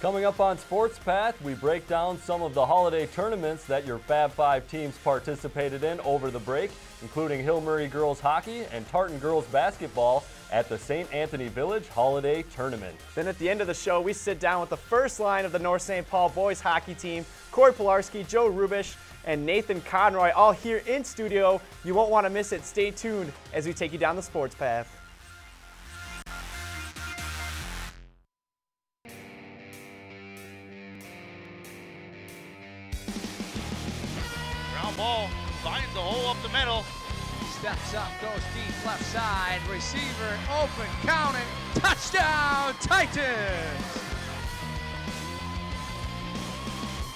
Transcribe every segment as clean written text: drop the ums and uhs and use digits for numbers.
Coming up on Sports Path, we break down some of the holiday tournaments that your Fab Five teams participated in over the break, including Hill Murray girls hockey and Tartan girls basketball at the St. Anthony Village Holiday Tournament. Then at the end of the show, we sit down with the first line of the North St. Paul boys hockey team, Corey Pilarski, Joe Rubish, and Nathan Conroy, all here in studio. You won't want to miss it. Stay tuned as we take you down the Sports Path. Ball finds the hole up the middle. Steps up, goes deep left side. Receiver open, counting. Touchdown, Titans!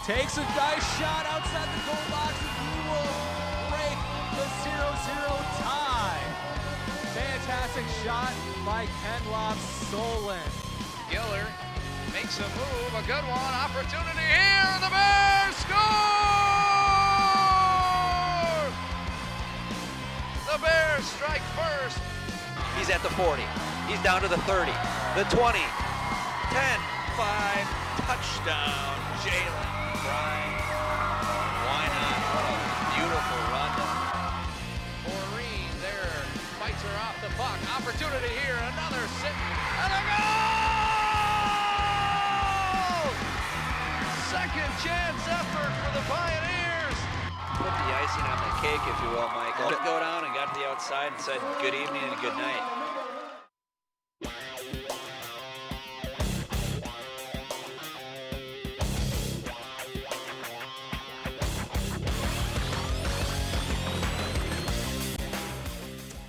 Takes a nice shot outside the goal box, and he will break the 0-0 tie. Fantastic shot by Kenloff Solon. Giller makes a move, a good one. Opportunity here, the Bears score! The Bears strike first. He's at the 40. He's down to the 30, the 20, 10, 5, touchdown, Jalen Fry. Why not? What a beautiful run. Maureen there fights her off the puck. Opportunity here, another sit, and a goal! Second chance effort for the Pioneers. Put the icing on the cake, if you will, Mike. Let it go down and got to the outside and said good evening and good night.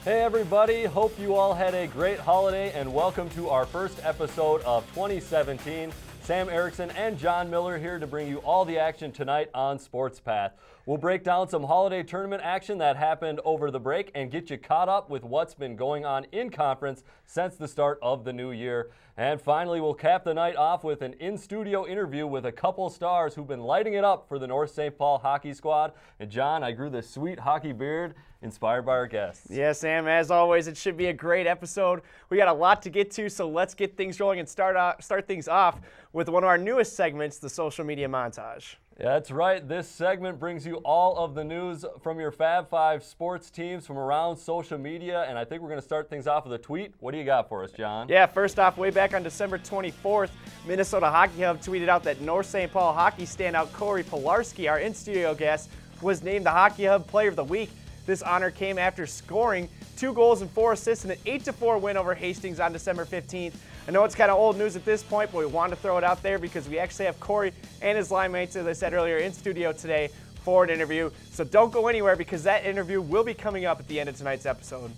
Hey everybody, hope you all had a great holiday and welcome to our first episode of 2017. Sam Erickson and John Miller here to bring you all the action tonight on Sports Path. We'll break down some holiday tournament action that happened over the break and get you caught up with what's been going on in conference since the start of the new year. And finally, we'll cap the night off with an in-studio interview with a couple stars who've been lighting it up for the North St. Paul hockey squad. And John, I grew this sweet hockey beard inspired by our guests. Yeah, Sam, as always, it should be a great episode. We got a lot to get to, so let's get things rolling and start things off with one of our newest segments, the social media montage. Yeah, that's right. This segment brings you all of the news from your Fab Five sports teams from around social media, and I think we're going to start things off with a tweet. What do you got for us, John? Yeah, first off, way back on December 24th, Minnesota Hockey Hub tweeted out that North St. Paul hockey standout Corey Pilarski, our in-studio guest, was named the Hockey Hub Player of the Week. This honor came after scoring 2 goals and 4 assists in an 8-4 win over Hastings on December 15th. I know it's kind of old news at this point, but we wanted to throw it out there because we actually have Corey and his line mates, as I said earlier, in studio today for an interview. So don't go anywhere because that interview will be coming up at the end of tonight's episode.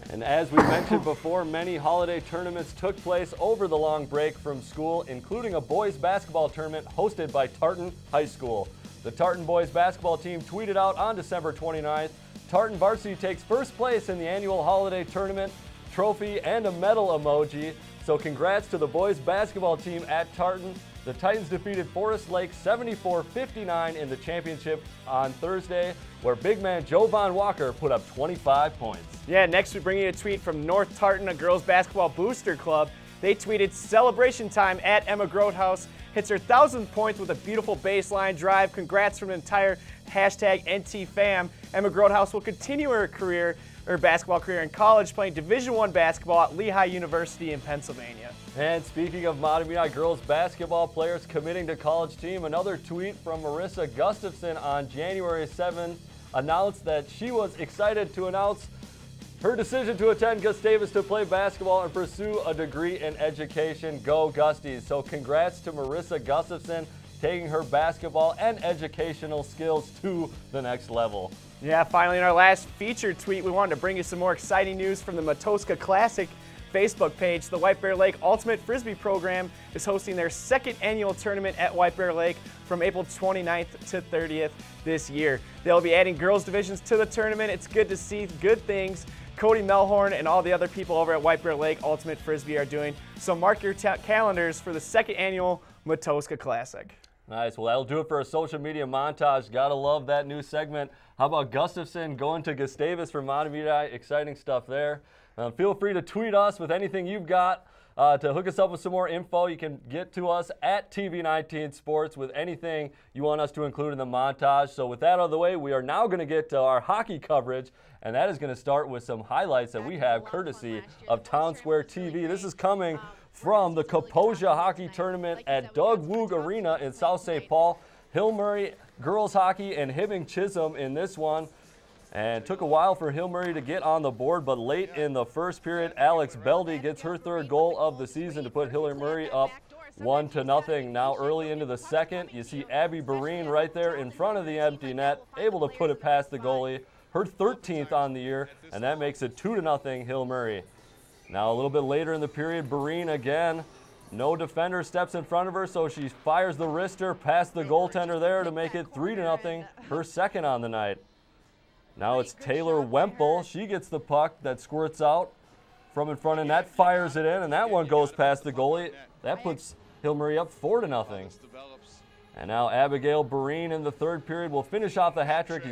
And as we mentioned before, many holiday tournaments took place over the long break from school, including a boys basketball tournament hosted by Tartan High School. The Tartan boys basketball team tweeted out on December 29th, Tartan varsity takes first place in the annual holiday tournament, trophy, and a medal emoji. So congrats to the boys basketball team at Tartan. The Titans defeated Forest Lake 74-59 in the championship on Thursday, where big man Joe Von Walker put up 25 points. Yeah, next we bring you a tweet from North Tartan, a girls basketball booster club. They tweeted, celebration time at Emma Grotehouse. Hits her 1,000th points with a beautiful baseline drive. Congrats from an entire hashtag NTFam. Emma Grotehouse will continue her basketball career in college, playing Division I basketball at Lehigh University in Pennsylvania. And speaking of Matamidi girls basketball players committing to college team, another tweet from Marissa Gustafson on January 7th announced that she was excited to announce her decision to attend Gustavus to play basketball and pursue a degree in education. Go Gusties. So congrats to Marissa Gustafson taking her basketball and educational skills to the next level. Yeah, finally in our last featured tweet, we wanted to bring you some more exciting news from the Matoska Classic Facebook page. The White Bear Lake Ultimate Frisbee program is hosting their second annual tournament at White Bear Lake from April 29th to 30th this year. They'll be adding girls divisions to the tournament. It's good to see good things Cody Melhorn and all the other people over at White Bear Lake Ultimate Frisbee are doing. So mark your calendars for the second annual Matoska Classic. Nice. Well, that'll do it for a social media montage. Gotta love that new segment. How about Gustafson going to Gustavus for Matamidi? Exciting stuff there. Feel free to tweet us with anything you've got To hook us up with some more info, you can get to us at TV19 Sports with anything you want us to include in the montage. So with that out of the way, we are now going to get to our hockey coverage, and that is going to start with some highlights that we have courtesy of Town Square TV. This is coming from the Kaposia Hockey Tournament at Doug Woog Arena in South St. Paul. Hill Murray girls hockey and Hibbing Chisholm in this one. And took a while for Hill Murray to get on the board, but late in the first period, Alex Beldy gets her third goal of the season to put Hill Murray up 1-0. Now early into the second, you see Abby Barine right there in front of the empty net, able to put it past the goalie. Her 13th on the year, and that makes it 2-0 Hill Murray. Now a little bit later in the period, Barine again. No defender steps in front of her, so she fires the wrister past the goaltender there to make it 3-0, her second on the night. Now it's Taylor Wemple. She gets the puck that squirts out from in front of net, fires it in, and that one goes past the goalie. That puts Hill Murray up 4-0. And now Abigail Barine in the third period will finish off the hat trick.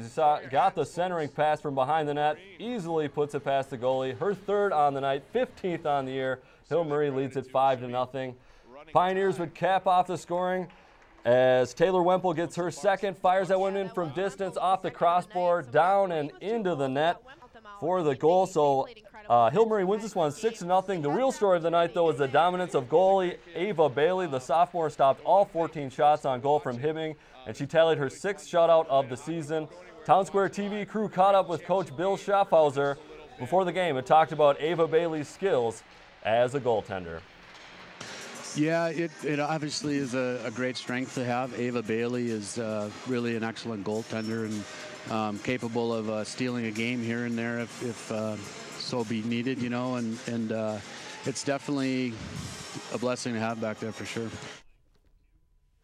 Got the centering pass from behind the net, easily puts it past the goalie. Her third on the night, 15th on the year. Hill Murray leads it 5-0. Pioneers would cap off the scoring as Taylor Wemple gets her second, fires that one in from distance off the crossbar, down and into the net for the goal. So Hill Murray wins this one 6-0. The real story of the night, though, is the dominance of goalie Ava Bailey. The sophomore stopped all 14 shots on goal from Hibbing, and she tallied her 6th shutout of the season. Town Square TV crew caught up with Coach Bill Schaffhauser before the game and talked about Ava Bailey's skills as a goaltender. Yeah, it obviously is a great strength to have. Ava Bailey is really an excellent goaltender and capable of stealing a game here and there if so be needed, you know, and it's definitely a blessing to have back there for sure.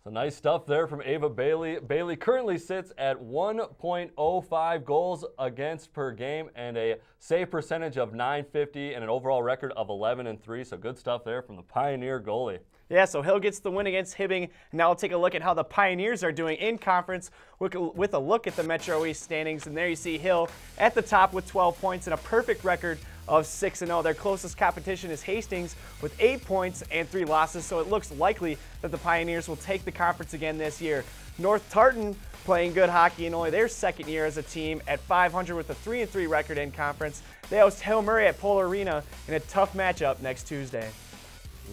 So nice stuff there from Ava Bailey. Bailey currently sits at 1.05 goals against per game and a save percentage of .950 and an overall record of 11-3. So good stuff there from the Pioneer goalie. Yeah, so Hill gets the win against Hibbing. Now we'll take a look at how the Pioneers are doing in conference with a look at the Metro East standings. And there you see Hill at the top with 12 points and a perfect record of 6-0. Their closest competition is Hastings with 8 points and 3 losses, so it looks likely that the Pioneers will take the conference again this year. North Tartan playing good hockey in only their second year as a team at 500 with a 3-3 record in conference. They host Hill Murray at Polar Arena in a tough matchup next Tuesday.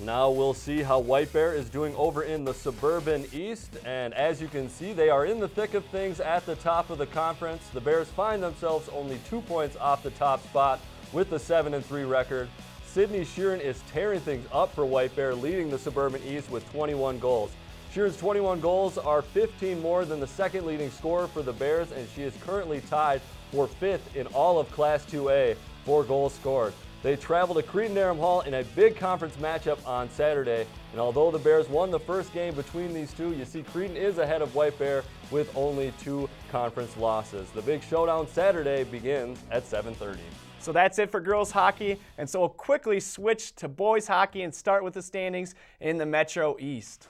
Now we'll see how White Bear is doing over in the Suburban East, and as you can see, they are in the thick of things at the top of the conference. The Bears find themselves only 2 points off the top spot with the 7-3 record. Sydney Sheeran is tearing things up for White Bear, leading the Suburban East with 21 goals. Sheeran's 21 goals are 15 more than the second leading scorer for the Bears, and she is currently tied for 5th in all of Class 2A for goals scored. They travel to Cretin-Derham Hall in a big conference matchup on Saturday, and although the Bears won the first game between these two, you see Cretin is ahead of White Bear with only 2 conference losses. The big showdown Saturday begins at 7:30. So that's it for girls hockey, and so we'll quickly switch to boys hockey and start with the standings in the Metro East.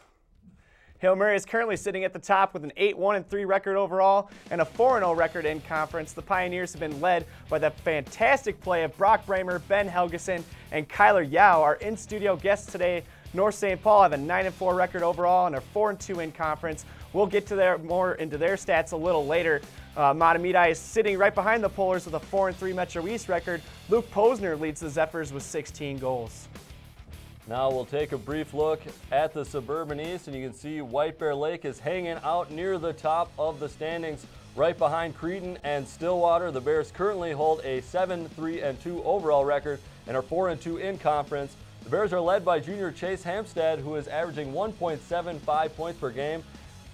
Hill Murray is currently sitting at the top with an 8-1-3 record overall and a 4-0 record in conference. The Pioneers have been led by the fantastic play of Brock Bramer, Ben Helgeson, and Kyler Yao. Our in-studio guests today, North St. Paul, have a 9-4 record overall and are 4-2 in conference. We'll get to more into their stats a little later. Matamidi is sitting right behind the Polars with a 4-3 Metro East record. Luke Posner leads the Zephyrs with 16 goals. Now we'll take a brief look at the Suburban East, and you can see White Bear Lake is hanging out near the top of the standings, right behind Cretin and Stillwater. The Bears currently hold a 7-3-2 overall record and are 4-2 in conference. The Bears are led by junior Chase Hampstead, who is averaging 1.75 points per game,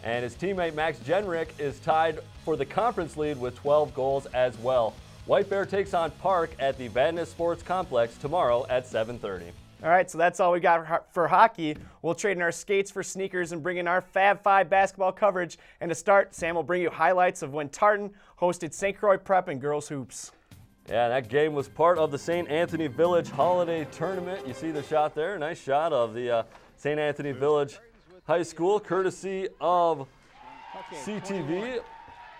and his teammate Max Jenrick is tied for the conference lead with 12 goals as well. White Bear takes on Park at the Vadnais Sports Complex tomorrow at 7:30. All right, so that's all we got for hockey. We'll trade in our skates for sneakers and bring in our Fab 5 basketball coverage. And to start, Sam will bring you highlights of when Tartan hosted St. Croix Prep in girls hoops. Yeah, that game was part of the St. Anthony Village Holiday Tournament. You see the shot there? Nice shot of the St. Anthony Village High School, courtesy of CTV.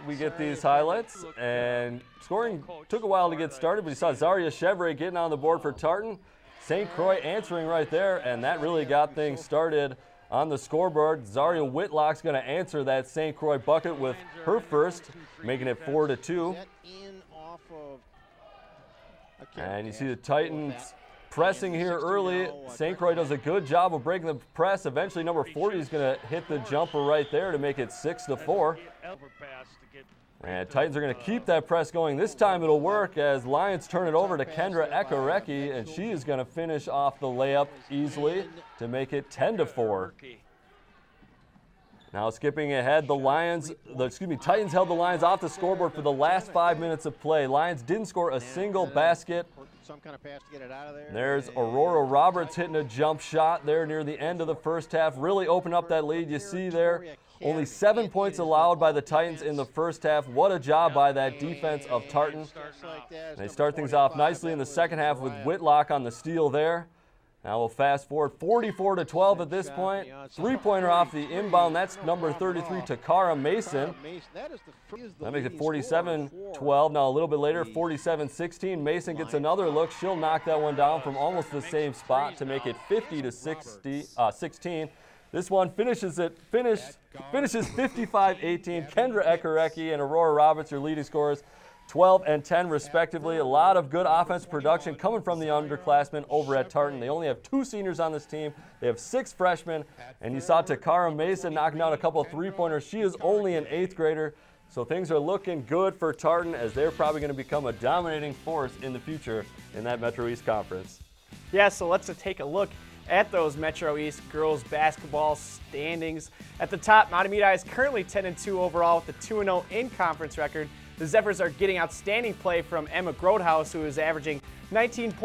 We get these highlights, and scoring took a while to get started, but you saw Zaria Chevre getting on the board for Tartan. St. Croix answering right there, and that really got things started on the scoreboard. Zaria Whitlock's going to answer that St. Croix bucket with her first, making it 4-2. And you see the Titans pressing here early. St. Croix does a good job of breaking the press. Eventually, number 40 is going to hit the jumper right there to make it 6-4. And Titans are going to keep that press going. This time it'll work as Lions turn it over to Kendra Ekarecki, and she is going to finish off the layup easily to make it 10-4. Now skipping ahead, Titans held the Lions off the scoreboard for the last 5 minutes of play. Lions didn't score a single basket. There's Aurora Roberts hitting a jump shot there near the end of the first half. Really opened up that lead. You see there, only 7 points allowed by the Titans in the first half. What a job by that defense of Tartan. And they start things off nicely in the second half with Whitlock on the steal there. Now we'll fast forward 44-12 at this point. Three-pointer off the inbound. That's number 33, Takara Mason. That makes it 47-12. Now a little bit later, 47-16. Mason gets another look. She'll knock that one down from almost the same spot to make it 50-16. This one finishes 55-18. Kendra Ekarecki and Aurora Roberts are leading scorers, 12 and 10 respectively. A lot of good offensive production coming from the underclassmen over at Tartan. They only have 2 seniors on this team. They have 6 freshmen, and you saw Takara Mason knocking out a couple of three-pointers. She is only an 8th grader, so things are looking good for Tartan as they're probably going to become a dominating force in the future in that Metro East Conference. Yeah, so let's take a look at those Metro East girls basketball standings. At the top, Mahtomedi is currently 10-2 overall with a 2-0 in-conference record. The Zephyrs are getting outstanding play from Emma Grodhaus, who is averaging 19.6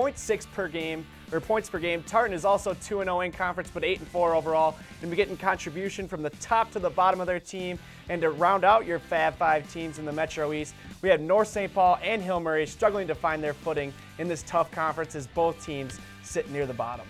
points per game. Tartan is also 2-0 in conference, but 8-4 overall, and be getting contribution from the top to the bottom of their team. And to round out your Fab 5 teams in the Metro East, we have North St. Paul and Hill Murray struggling to find their footing in this tough conference as both teams sit near the bottom.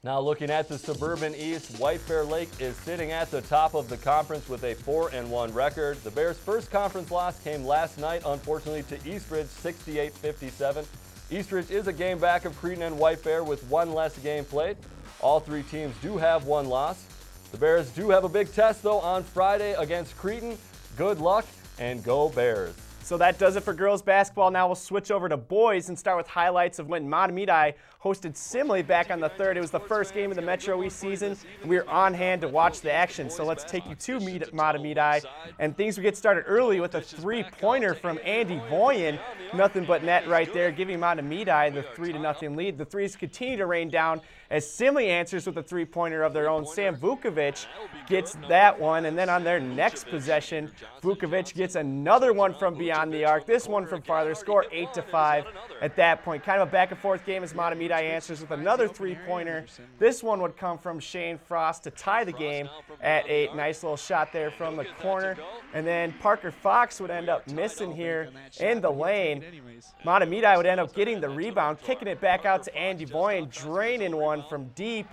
Now looking at the Suburban East, White Bear Lake is sitting at the top of the conference with a 4-1 record. The Bears' first conference loss came last night, unfortunately, to Eastridge, 68-57. Eastridge is a game back of Cretin and White Bear with 1 less game played. All 3 teams do have 1 loss. The Bears do have a big test, though, on Friday against Cretin. Good luck, and go Bears. So that does it for girls basketball. Now we'll switch over to boys and start with highlights of when Mahtomedi hosted Simley back on the 3rd. It was the first game of the Metro East season, and we were on hand to watch the action. So let's take you to Mahtomedi, and things will get started early with a 3-pointer from Andy Voyen. Nothing but net right there, giving Mahtomedi the 3-0 lead. The threes continue to rain down as Simley answers with a 3-pointer of their own. Sam Vukovic gets that one, and then on their next possession, Vukovic gets another one from beyond the arc. This one from farther, score 8-5 at that point. Kind of a back-and-forth game as Mahtomedi answers with another 3-pointer. This one would come from Shane Frost to tie the game at 8. Nice little shot there from the corner. And then Parker Fox would end up missing here in the lane. Mahtomedi would end up getting the rebound, kicking it back out to Andy Voyen, draining one from deep.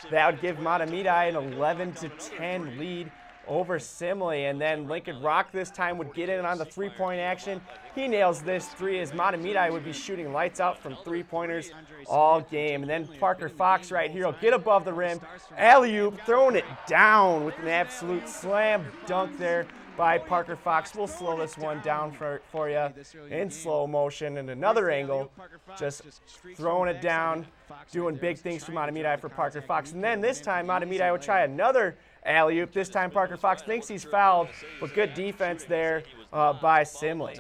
That would give Mahtomedi an 11-10 lead over Simley. And then Lincoln Rock this time would get in on the 3-point action. He nails this 3 as Mahtomedi would be shooting lights out from 3-pointers all game. And then Parker Fox right here will get above the rim. Alley-oop, throwing it down with an absolute slam dunk there by Parker Fox. We'll slow this one down for you in slow motion and another angle. Just throwing it down, doing big things for Mahtomedi for Parker Fox. And then this time Mahtomedi would try another alley-oop. This time Parker Fox thinks he's fouled, but good defense there by Simley.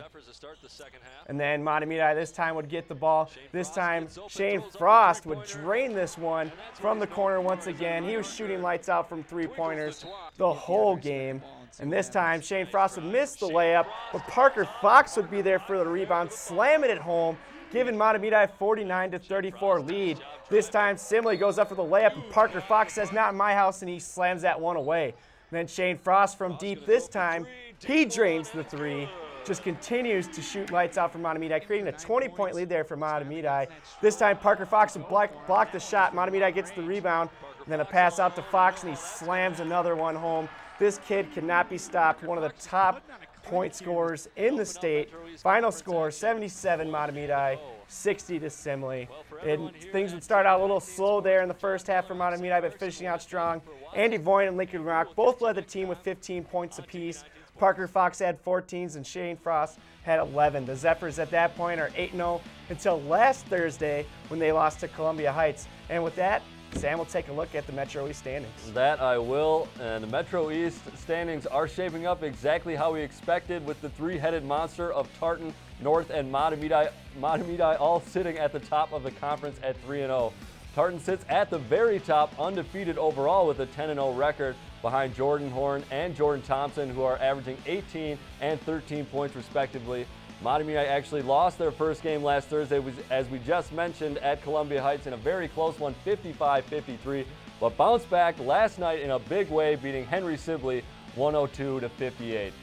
And then Mahtomedi this time would get the ball. This time Shane Frost would drain this one from the corner once again. He was shooting lights out from 3-pointers the whole game. And this time Shane Frost would miss the layup, but Parker Fox would be there for the rebound, slamming it home, giving Mahtomedi a 49-34 lead. This time Simley goes up for the layup, and Parker Fox says, "Not in my house," and he slams that one away. Then Shane Frost from deep this time, he drains the 3, just continues to shoot lights out for Mahtomedi, creating a 20-point lead there for Mahtomedi. This time Parker Fox would block the shot. Mahtomedi gets the rebound, and then a pass out to Fox, and he slams another one home. This kid cannot be stopped, one of the top point scorers in the state. Final score, 77 Mahtomedi, 60 to Simley. And things would start out a little slow there in the first half for Mahtomedi, but finishing out strong. Andy Voigt and Lincoln Rock both led the team with 15 points apiece. Parker Fox had 14s and Shane Frost had 11. The Zephyrs at that point are 8-0 until last Thursday when they lost to Columbia Heights. And with that, Sam will take a look at the Metro East standings. That I will, and the Metro East standings are shaping up exactly how we expected, with the three-headed monster of Tartan, North, and Mahtomedi all sitting at the top of the conference at 3-0. Tartan sits at the very top, undefeated overall with a 10-0 record, behind Jordan Horn and Jordan Thompson, who are averaging 18 and 13 points respectively. Mahtomedi actually lost their first game last Thursday, as we just mentioned, at Columbia Heights in a very close one, 55-53, but bounced back last night in a big way, beating Henry Sibley 102-58.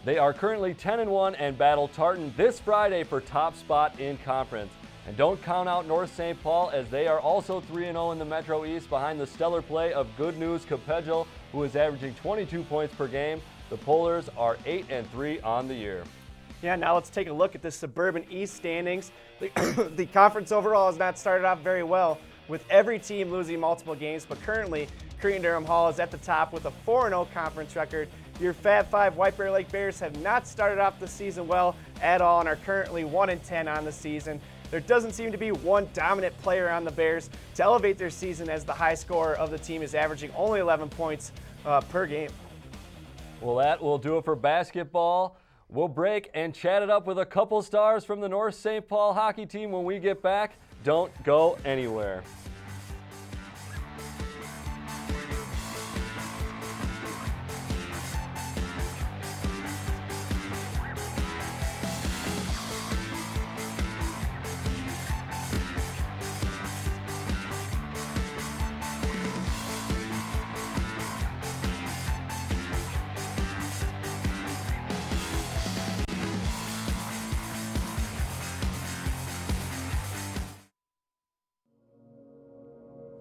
They are currently 10-1 and battle Tartan this Friday for top spot in conference. And don't count out North St. Paul, as they are also 3-0 in the Metro East, behind the stellar play of Good News Capedgel, who is averaging 22 points per game. The Polars are 8-3 on the year. Yeah, now let's take a look at the Suburban East standings. The conference overall has not started off very well, with every team losing multiple games, but currently Cretin-Derham Hall is at the top with a 4-0 conference record. Your Fab 5 White Bear Lake Bears have not started off the season well at all and are currently 1-10 on the season. There doesn't seem to be one dominant player on the Bears to elevate their season, as the high scorer of the team is averaging only 11 points per game. Well, that will do it for basketball. We'll break and chat it up with a couple stars from the North St. Paul hockey team when we get back. Don't go anywhere.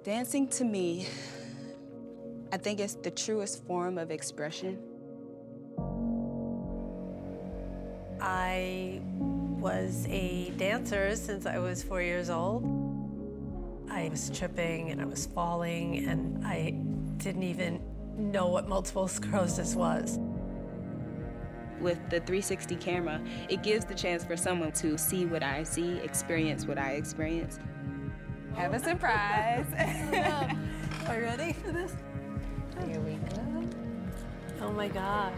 Dancing to me, I think it's the truest form of expression. I was a dancer since I was 4 years old. I was tripping and I was falling, and I didn't even know what multiple sclerosis was. With the 360 camera, it gives the chance for someone to see what I see, experience what I experience. Have a surprise. Are you ready for this? Here we go. Oh my God.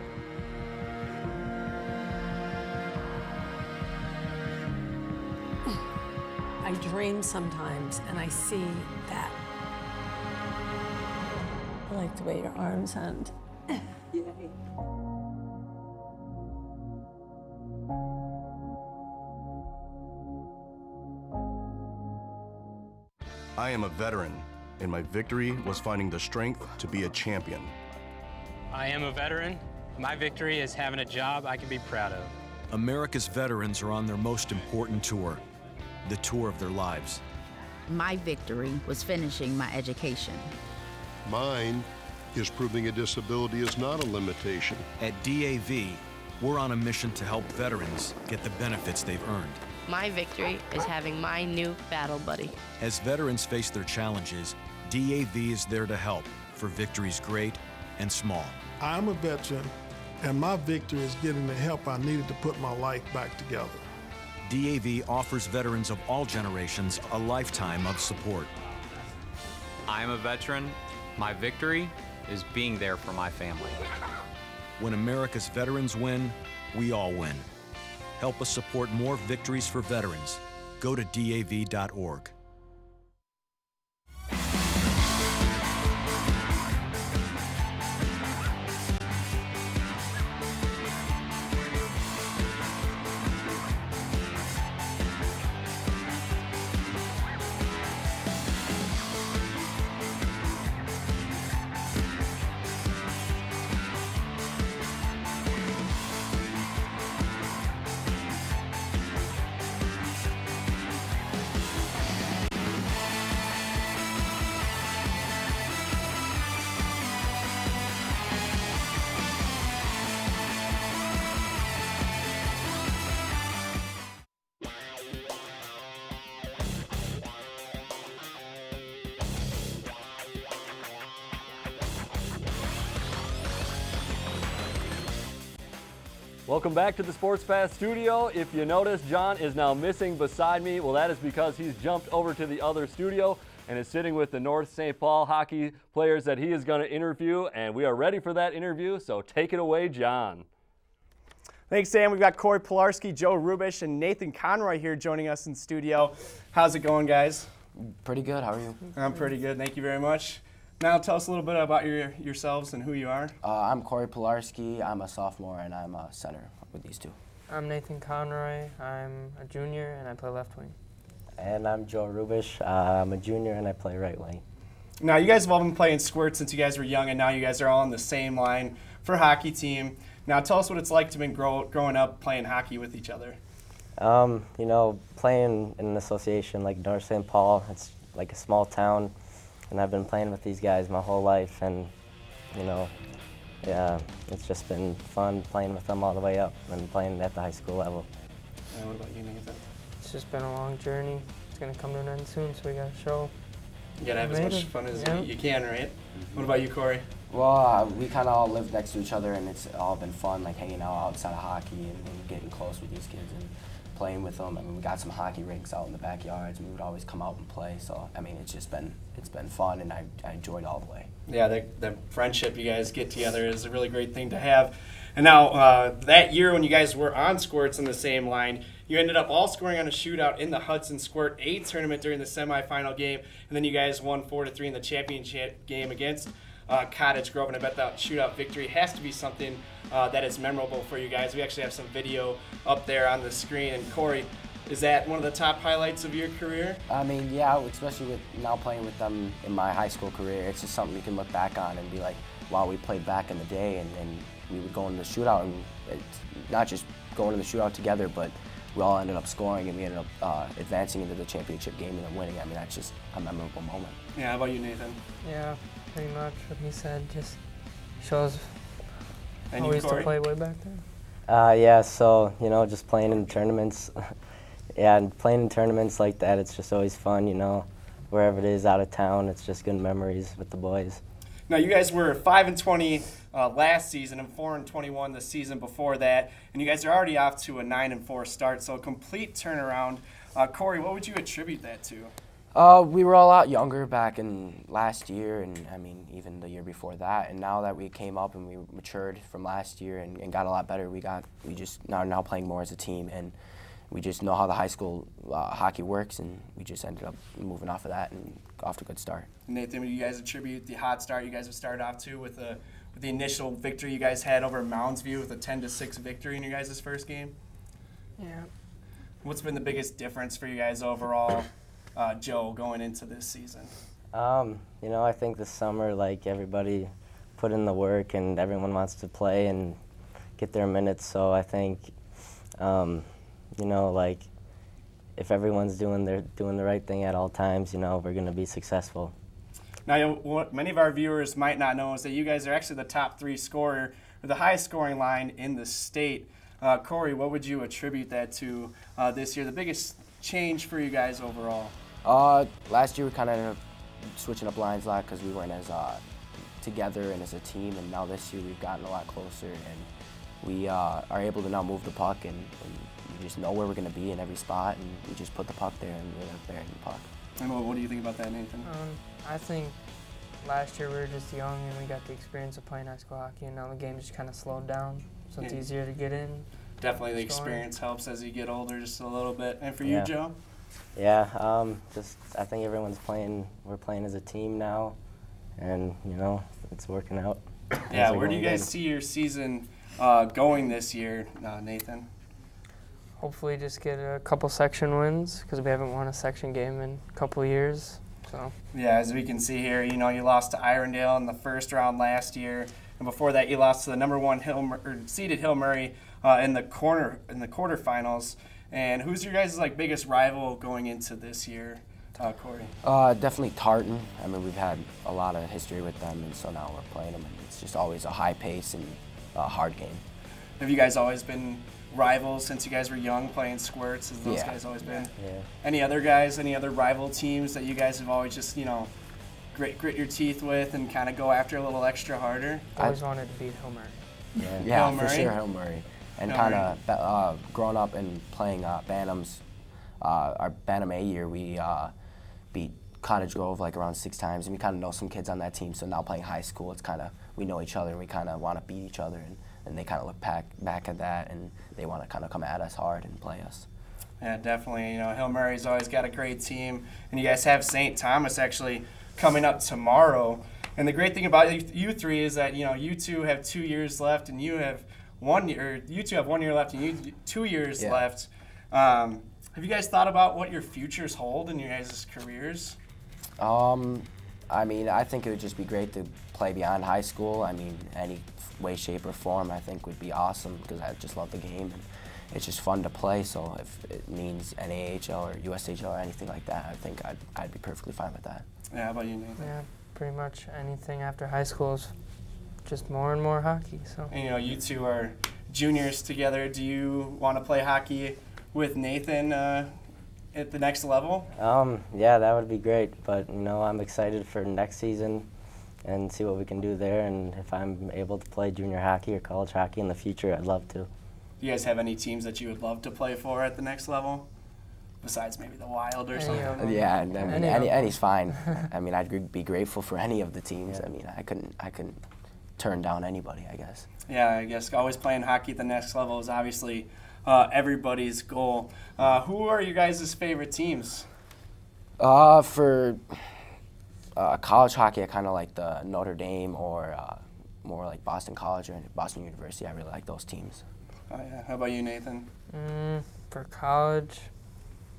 I dream sometimes and I see that. I like the way your arms end. Yay. I am a veteran, and my victory was finding the strength to be a champion. I am a veteran. My victory is having a job I can be proud of. America's veterans are on their most important tour, the tour of their lives. My victory was finishing my education. Mine is proving a disability is not a limitation. At DAV, we're on a mission to help veterans get the benefits they've earned. My victory is having my new battle buddy. As veterans face their challenges, DAV is there to help for victories great and small. I'm a veteran, and my victory is getting the help I needed to put my life back together. DAV offers veterans of all generations a lifetime of support. I am a veteran. My victory is being there for my family. When America's veterans win, we all win. Help us support more victories for veterans. Go to DAV.org. Welcome back to the Sports Pass studio. If you notice, John is now missing beside me. Well, that is because he's jumped over to the other studio and is sitting with the North St. Paul hockey players that he is going to interview, and we are ready for that interview, so take it away, John. Thanks, Sam. We've got Corey Pilarski, Joe Rubish, and Nathan Conroy here joining us in studio. How's it going, guys? Pretty good. How are you? I'm pretty good. Thank you very much. Now tell us a little bit about yourselves and who you are. I'm Corey Pilarski. I'm a sophomore, and I'm a center with these two. I'm Nathan Conroy. I'm a junior, and I play left wing. And I'm Joe Rubish. I'm a junior, and I play right wing. Now, you guys have all been playing squirt since you guys were young, and now you guys are all on the same line for a hockey team. Now, tell us what it's like to been growing up playing hockey with each other. You know, playing in an association like North St. Paul, it's like a small town, and I've been playing with these guys my whole life, and, you know, yeah, it's just been fun playing with them all the way up and playing at the high school level. What about you, Nathan? It's just been a long journey. It's going to come to an end soon, so we got to show. You got to have as much fun as you can, right? What about you, Corey? Well, we kind of all live next to each other, and it's all been fun, like hanging out outside of hockey and getting close with these kids and playing with them. I mean, we got some hockey rinks out in the backyards, and we would always come out and play. So, I mean, it's been fun, and I enjoyed all the way. Yeah, the friendship you guys get together is a really great thing to have. And now, that year when you guys were on Squirts on the same line, you ended up all scoring on a shootout in the Hudson Squirt A tournament during the semifinal game, and then you guys won 4-3 in the championship game against Cottage Grove, and I bet that shootout victory has to be something that is memorable for you guys. We actually have some video up there on the screen. And Corey, is that one of the top highlights of your career? I mean, yeah, especially with now playing with them in my high school career. It's just something you can look back on and be like, wow, we played back in the day, and we would go into the shootout, and it's not just going to the shootout together, but we all ended up scoring, and we ended up advancing into the championship game and then winning. I mean, that's just a memorable moment. Yeah, how about you, Nathan? Yeah, pretty much what he said. Just shows and how we used to play way back then. Yeah, so, you know, just playing in tournaments. Yeah, and playing in tournaments like that, it's just always fun, you know. Wherever it is out of town, it's just good memories with the boys. Now, you guys were 5-20 last season and 4-21 the season before that, and you guys are already off to a 9-4 start, so a complete turnaround. Corey, what would you attribute that to? We were a lot younger back in last year, and I mean even the year before that. And now that we came up and we matured from last year and got a lot better, we just are now playing more as a team, and we just know how the high school hockey works, and we just ended up moving off of that and off to a good start. Nathan, would you guys attribute the hot start you guys have started off to with the initial victory you guys had over Mounds View with a 10-6 victory in your guys' first game? Yeah. What's been the biggest difference for you guys overall, Joe, going into this season? You know, I think this summer, like, everybody put in the work and everyone wants to play and get their minutes, so I think, you know, like, if everyone's doing the right thing at all times, you know, we're going to be successful. Now, what many of our viewers might not know is that you guys are actually the top 3 scorer, or the highest scoring line in the state. Corey, what would you attribute that to this year? The biggest change for you guys overall? Last year we kind of ended up switching up lines a lot because we weren't as together and as a team, and now this year we've gotten a lot closer, and we are able to now move the puck, and we just know where we're going to be in every spot, and we just put the puck there and we're burying the puck. And what do you think about that, Nathan? I think last year we were just young and we got the experience of playing high school hockey, and now the game just kind of slowed down, so it's easier to get in. Definitely the experience helps as you get older just a little bit. And for you, Joe? Yeah, I think everyone's we're playing as a team now, and, you know, it's working out. Yeah, where do you guys see your season going this year, Nathan? Hopefully just get a couple section wins, because we haven't won a section game in a couple years. So. Yeah, as we can see here, you know, you lost to Irondale in the first round last year, and before that you lost to the #1 seeded Hill Murray in the quarterfinals. And who's your guys' biggest rival going into this year, Corey? Definitely Tartan. I mean, we've had a lot of history with them, and so now we're playing them, and it's just always a high pace and hard game. Have you guys always been rivals since you guys were young playing Squirts? Has those guys always been? Yeah. Any other guys, any other rival teams that you guys have always just, you know, grit your teeth with and kind of go after a little extra harder? I always wanted to beat Hill Murray. Yeah, for sure, Hill Murray. and kind of grown up and playing Bantams. Our Bantam A year, we beat Cottage Grove like around 6 times, and we kind of know some kids on that team. So now playing high school, it's kind of, we know each other, and we kind of want to beat each other, and they kind of look back at that, and they want to kind of come at us hard and play us. Yeah, definitely. You know, Hill Murray's always got a great team, and you guys have St. Thomas actually coming up tomorrow. And the great thing about you three is that, you know, you two have 2 years left, and you have 1 year. You two have 1 year left, and you 2 years left. Have you guys thought about what your futures hold in your guys' careers? I mean, I think it would just be great to play beyond high school. I mean, any way, shape, or form I think would be awesome because I just love the game. And it's just fun to play, so if it means NAHL or USHL or anything like that, I think I'd be perfectly fine with that. Yeah, how about you, Nathan? Yeah, pretty much anything after high school is just more and more hockey. So. And, you know, you two are juniors together. Do you want to play hockey with Nathan at the next level? Yeah, that would be great. But, you know, I'm excited for next season and see what we can do there. And if I'm able to play junior hockey or college hockey in the future, I'd love to. Do you guys have any teams that you would love to play for at the next level? Besides maybe the Wild or something? Yeah, I mean, any's fine. I mean, I'd be grateful for any of the teams. I mean, I couldn't turn down anybody, I guess. Yeah, I guess always playing hockey at the next level is obviously everybody's goal. Who are your guys' favorite teams? For college hockey, I kind of like the Notre Dame or more like Boston College or Boston University. I really like those teams. Oh, yeah. How about you, Nathan? For college,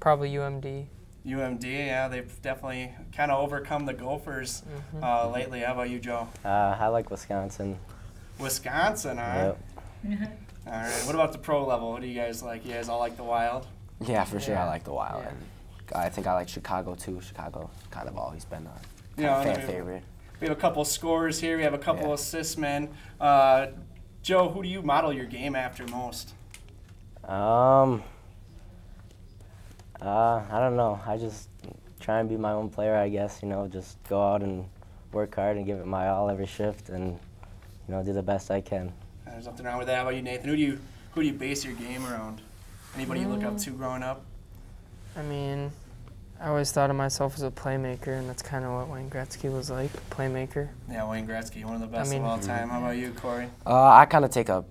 probably UMD. UMD, yeah, they've definitely kind of overcome the Gophers lately. How about you, Joe? I like Wisconsin. Wisconsin, huh? Yep. All right. What about the pro level? What do you guys like? You guys all like the Wild? Yeah, for sure. I like the Wild. And I think I like Chicago too. Chicago kind of always been a fan favorite. We have a couple scores here. We have a couple assist men. Joe, who do you model your game after most? I don't know. I just try and be my own player, I guess. You know, just go out and work hard and give it my all every shift, and you know, do the best I can. There's nothing wrong with that. How about you, Nathan? Who do you base your game around? Anybody you look up to growing up? I mean, I always thought of myself as a playmaker, and that's kind of what Wayne Gretzky was like, a playmaker. Yeah, Wayne Gretzky, one of the best of all time. How about you, Corey? I kind of take a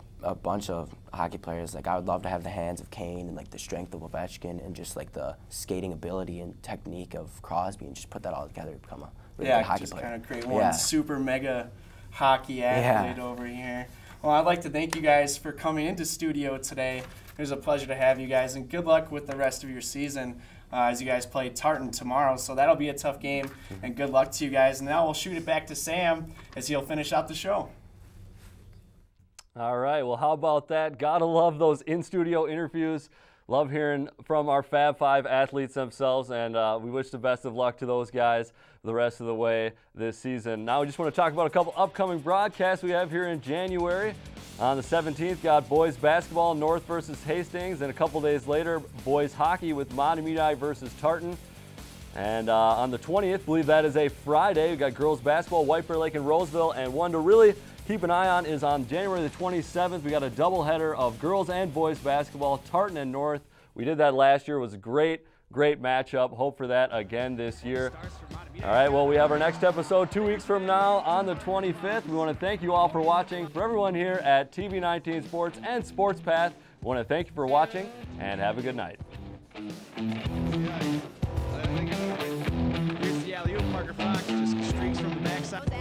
bunch of hockey players. Like, I would love to have the hands of Kane and like the strength of Ovechkin and just like the skating ability and technique of Crosby and just put that all together to become a really good hockey player. Yeah, just kind of create one super mega hockey athlete over here. Well, I'd like to thank you guys for coming into studio today. It was a pleasure to have you guys, and good luck with the rest of your season as you guys play Tartan tomorrow. So that'll be a tough game, and good luck to you guys. And now we'll shoot it back to Sam as he'll finish out the show. All right, well, how about that? Gotta love those in-studio interviews. Love hearing from our Fab Five athletes themselves, and we wish the best of luck to those guys the rest of the way this season. Now we just want to talk about a couple upcoming broadcasts we have here in January. On the 17th, got boys basketball, North versus Hastings, and a couple days later, boys hockey with Mahtomedi versus Tartan. And on the 20th, believe that is a Friday, we got girls basketball, White Bear Lake and Roseville, and one to really keep an eye on is on January the 27th. We got a doubleheader of girls and boys basketball, Tartan and North. We did that last year. It was a great matchup. Hope for that again this year. All right, well, we have our next episode 2 weeks from now on the 25th. We want to thank you all for watching. For everyone here at TV19 Sports and Sports Path, we want to thank you for watching and have a good night. Here's the alley-oop. Parker Fox just streaks from the backside.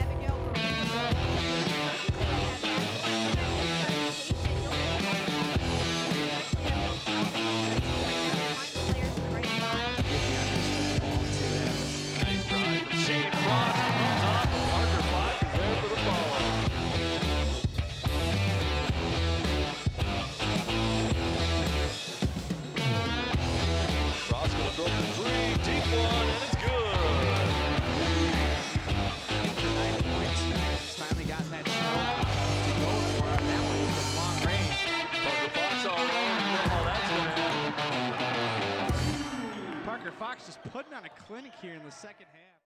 Fox just putting on a clinic here in the second half.